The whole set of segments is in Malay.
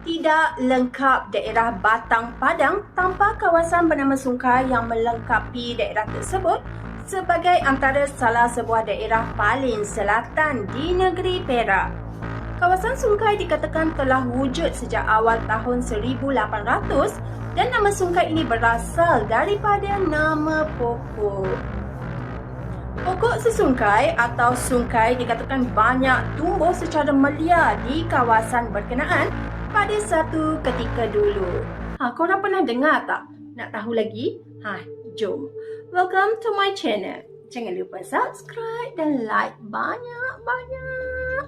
Tidak lengkap daerah Batang Padang tanpa kawasan bernama Sungai yang melengkapi daerah tersebut sebagai antara salah sebuah daerah paling selatan di negeri Perak. Kawasan Sungai dikatakan telah wujud sejak awal tahun 1800 dan nama Sungai ini berasal daripada nama pokok. Pokok sesungkai atau sungkai dikatakan banyak tumbuh secara melia di kawasan berkenaan pada satu ketika dulu. Korang pernah dengar tak? Nak tahu lagi? Jom. Welcome to my channel. Jangan lupa subscribe dan like banyak-banyak.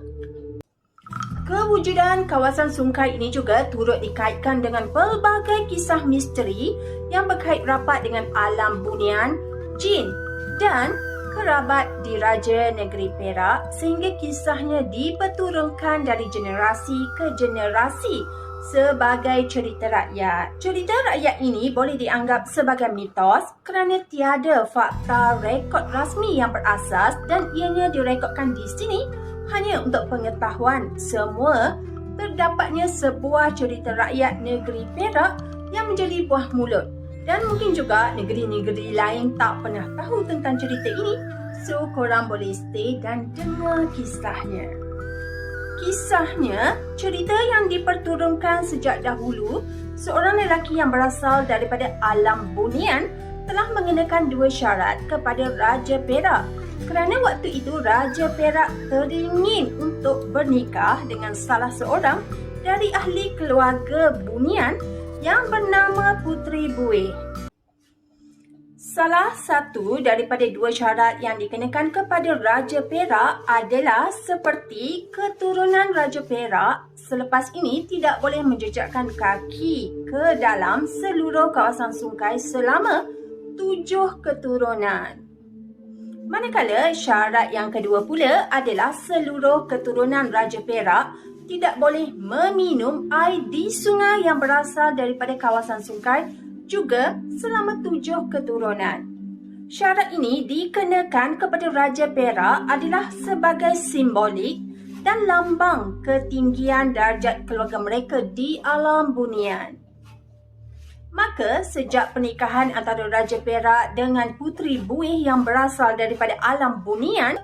Kewujudan kawasan Sungai ini juga turut dikaitkan dengan pelbagai kisah misteri yang berkait rapat dengan alam bunian, jin dan kerabat diraja negeri Perak sehingga kisahnya diperturunkan dari generasi ke generasi sebagai cerita rakyat. Cerita rakyat ini boleh dianggap sebagai mitos kerana tiada fakta rekod rasmi yang berasas dan ianya direkodkan di sini hanya untuk pengetahuan semua. Terdapatnya sebuah cerita rakyat negeri Perak yang menjadi buah mulut. Dan mungkin juga negeri-negeri lain tak pernah tahu tentang cerita ini. So, korang boleh stay dan dengar kisahnya. Kisahnya, cerita yang diperturunkan sejak dahulu, seorang lelaki yang berasal daripada alam bunian telah mengenakan dua syarat kepada Raja Perak. Kerana waktu itu Raja Perak teringin untuk bernikah dengan salah seorang dari ahli keluarga bunian yang bernama Puteri Buih. Salah satu daripada dua syarat yang dikenakan kepada Raja Perak adalah seperti keturunan Raja Perak selepas ini tidak boleh menjejakkan kaki ke dalam seluruh kawasan Sungai selama 7 keturunan. Manakala syarat yang kedua pula adalah seluruh keturunan Raja Perak tidak boleh meminum air di sungai yang berasal daripada kawasan Sungai juga selama 7 keturunan. Syarat ini dikenakan kepada Raja Perak adalah sebagai simbolik dan lambang ketinggian darjat keluarga mereka di alam bunian. Maka sejak pernikahan antara Raja Perak dengan Puteri Buih yang berasal daripada alam bunian,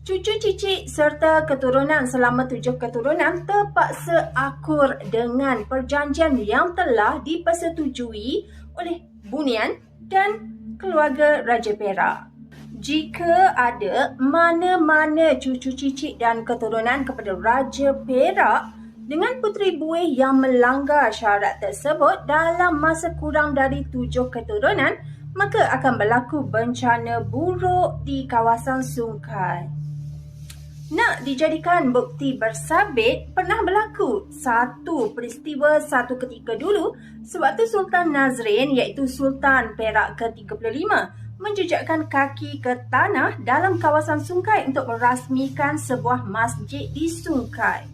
cucu cicit serta keturunan selama 7 keturunan terpaksa akur dengan perjanjian yang telah dipersetujui oleh bunian dan keluarga Raja Perak. Jika ada mana-mana cucu cicit dan keturunan kepada Raja Perak dengan Puteri Buih yang melanggar syarat tersebut dalam masa kurang dari 7 keturunan, maka akan berlaku bencana buruk di kawasan Sungai. Nak dijadikan bukti bersabit, pernah berlaku satu peristiwa satu ketika dulu sewaktu Sultan Nazrin iaitu Sultan Perak ke-35 menjejakkan kaki ke tanah dalam kawasan Sungai untuk merasmikan sebuah masjid di Sungai.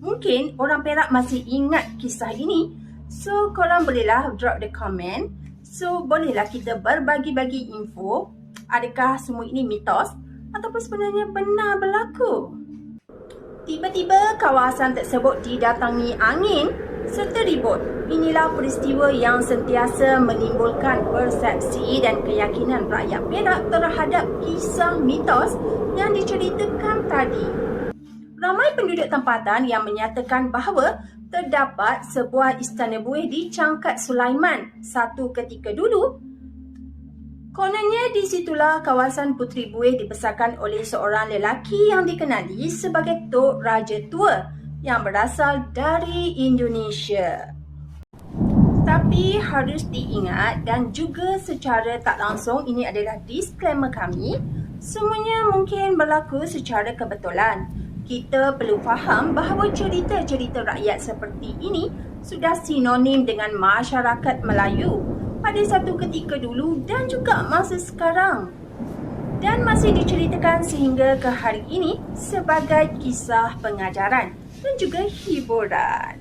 Mungkin orang Perak masih ingat kisah ini, so korang bolehlah drop the comment. So bolehlah kita berbagi-bagi info, adakah semua ini mitos ataupun sebenarnya benar berlaku. Tiba-tiba kawasan tersebut didatangi angin serta ribut. Inilah peristiwa yang sentiasa menimbulkan persepsi dan keyakinan rakyat Perak terhadap kisah mitos yang diceritakan tadi. Ramai penduduk tempatan yang menyatakan bahawa terdapat sebuah istana buih di Cangkat Sulaiman satu ketika dulu. Kononnya di situlah kawasan Puteri Buih dibesarkan oleh seorang lelaki yang dikenali sebagai Tok Raja Tua yang berasal dari Indonesia. Tapi harus diingat dan juga secara tak langsung, ini adalah disclaimer kami, semuanya mungkin berlaku secara kebetulan. Kita perlu faham bahawa cerita-cerita rakyat seperti ini sudah sinonim dengan masyarakat Melayu pada satu ketika dulu dan juga masa sekarang. Dan masih diceritakan sehingga ke hari ini sebagai kisah pengajaran dan juga hiburan.